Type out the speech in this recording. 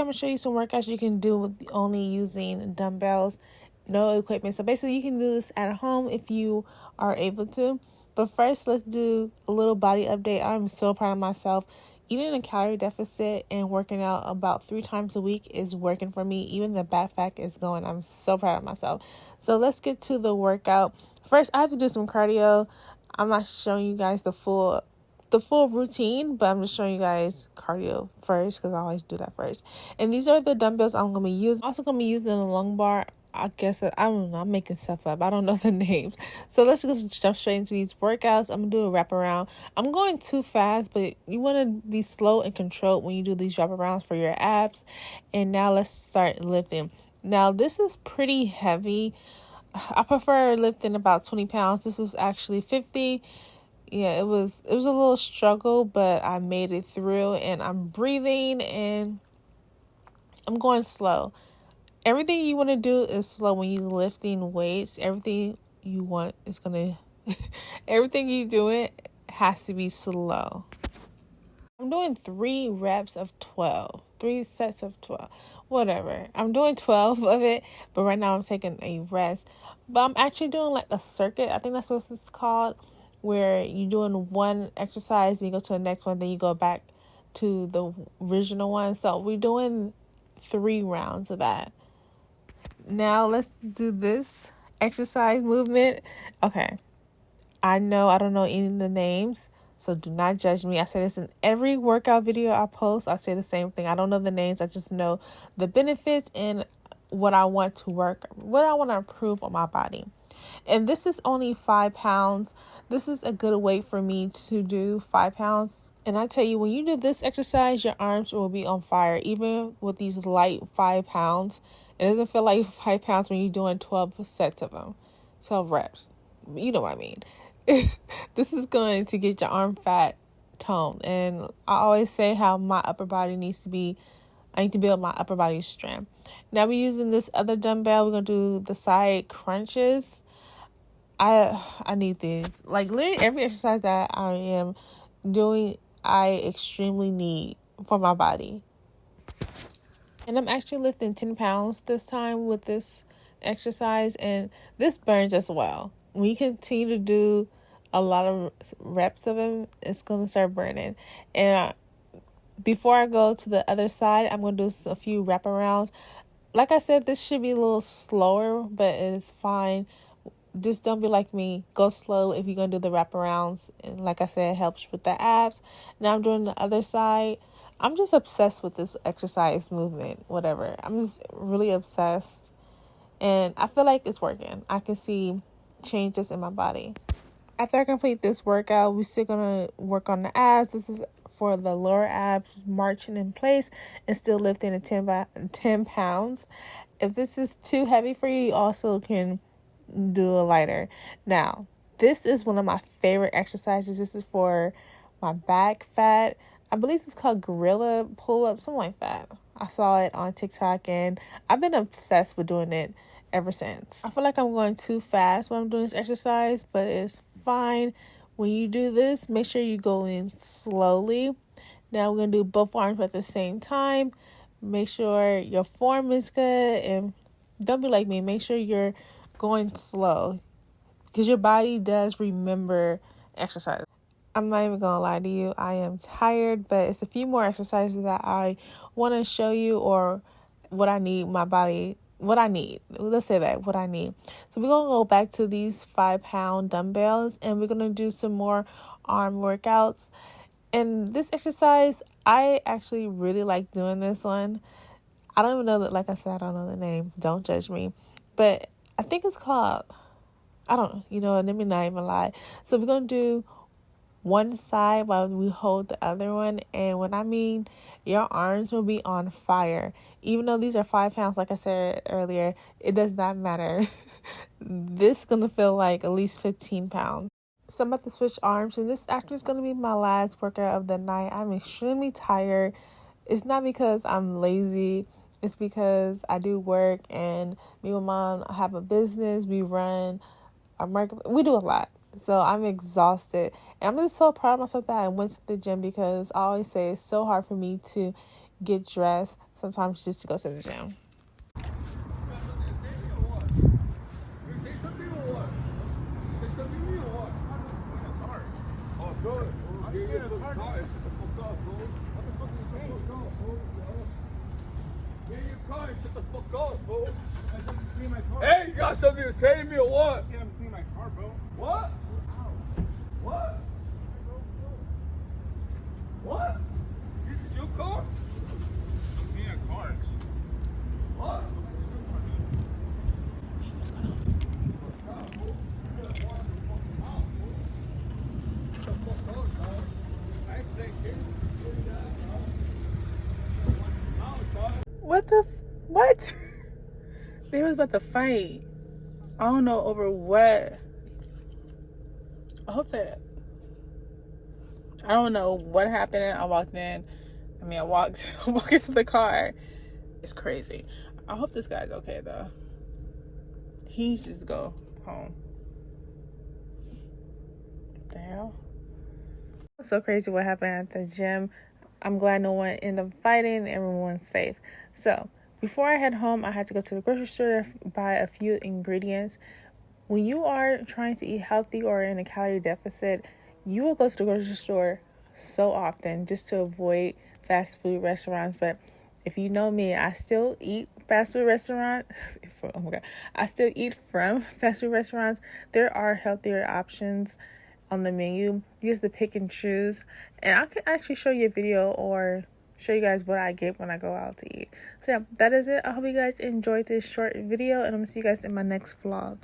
I'm going to show you some workouts you can do with only using dumbbells, no equipment. So basically you can do this at home if you are able to. But first, let's do a little body update. I'm so proud of myself. Eating a calorie deficit and working out about 3 times a week is working for me. Even the back fat is going. I'm so proud of myself. So let's get to the workout. First, I have to do some cardio. I'm not showing you guys the full routine, but I'm just showing you guys cardio first because I always do that first. And these are the dumbbells I'm going to be using. I'm also going to be using the lung bar. I guess, I don't know, I'm making stuff up. I don't know the names. So let's just jump straight into these workouts. I'm going to do a wraparound. I'm going too fast, but you want to be slow and controlled when you do these wraparounds for your abs. And now let's start lifting. Now this is pretty heavy. I prefer lifting about 20 pounds. This is actually 50. Yeah, it was a little struggle, but I made it through, and I'm breathing and I'm going slow. Everything you want to do is slow when you're lifting weights. Everything you want is everything you do it has to be slow. I'm doing 3 reps of 12, 3 sets of 12, whatever. I'm doing 12 of it, but right now I'm taking a rest. But I'm actually doing like a circuit. I think that's what it's called, where you're doing one exercise, then you go to the next one, then you go back to the original one. So we're doing 3 rounds of that. Now let's do this exercise movement. Okay. I know I don't know any of the names, so do not judge me. I say this in every workout video I post. I say the same thing. I don't know the names. I just know the benefits and what I want to improve on my body. And this is only 5 pounds. This is a good weight for me to do, 5 pounds. And I tell you, when you do this exercise, your arms will be on fire. Even with these light 5 pounds, it doesn't feel like 5 pounds when you're doing 12 sets of them. 12 reps. You know what I mean. This is going to get your arm fat toned. And I always say how my upper body I need to build my upper body strength. Now we're using this other dumbbell. We're going to do the side crunches. I need these. Like literally every exercise that I am doing, I extremely need for my body. And I'm actually lifting 10 pounds this time with this exercise, and this burns as well. When you continue to do a lot of reps of them, it's going to start burning. And before I go to the other side, I'm going to do a few wraparounds. Like I said, this should be a little slower, but it's fine. Just don't be like me. Go slow if you're going to do the wraparounds. And like I said, it helps with the abs. Now I'm doing the other side. I'm just obsessed with this exercise movement, whatever. I'm just really obsessed. And I feel like it's working. I can see changes in my body. After I complete this workout, we're still going to work on the abs. This is for the lower abs, marching in place and still lifting at 10 pounds. If this is too heavy for you, you also can do a lighter. Now, this is one of my favorite exercises. This is for my back fat. I believe it's called gorilla pull-up, something like that. I saw it on TikTok and I've been obsessed with doing it ever since. I feel like I'm going too fast when I'm doing this exercise, but it's fine. When you do this, make sure you go in slowly. Now we're going to do both arms at the same time. Make sure your form is good and don't be like me. Make sure you're going slow because your body does remember exercise. I'm not even going to lie to you. I am tired, but it's a few more exercises that I want to show you or what I need my body, what I need. Let's say that, what I need. So we're going to go back to these 5-pound dumbbells and we're going to do some more arm workouts. And this exercise, I actually really like doing this one. I don't even know that, like I said, I don't know the name. Don't judge me. But I think it's called, let me not even lie. So we're going to do one side while we hold the other one. And when I mean your arms will be on fire, even though these are 5 pounds, like I said earlier, it does not matter. This is going to feel like at least 15 pounds. So I'm about to switch arms, and this actually is going to be my last workout of the night. I'm extremely tired. It's not because I'm lazy. It's because I do work, and me and my mom have a business. We run a market. We do a lot. So I'm exhausted. And I'm just so proud of myself that I went to the gym because I always say it's so hard for me to get dressed, sometimes just to go to the gym. I'm scared of the car. Shut the fuck up, bro. What the fuck are you saying? Get in your car and shut the fuck up, bro. I'm just cleaning my car. Hey, you got something to say to me or what? I'm just cleaning my car, bro. What? What? What? This is your car? I'm cleaning cars. What? What? They was about to fight. I don't know over what. I don't know what happened. I walked into the car. It's crazy. I hope this guy's okay though. He needs to just go home. What the hell? It's so crazy what happened at the gym. I'm glad no one ended up fighting. Everyone's safe. So before I head home, I had to go to the grocery store to buy a few ingredients. When you are trying to eat healthy or in a calorie deficit, you will go to the grocery store so often just to avoid fast food restaurants. But if you know me, I still eat fast food restaurants. Oh my God. I still eat from fast food restaurants. There are healthier options on the menu. You just to pick and choose. And I can actually show you a video or show you guys what I get when I go out to eat. So yeah, that is it. I hope you guys enjoyed this short video, and I'm gonna see you guys in my next vlog.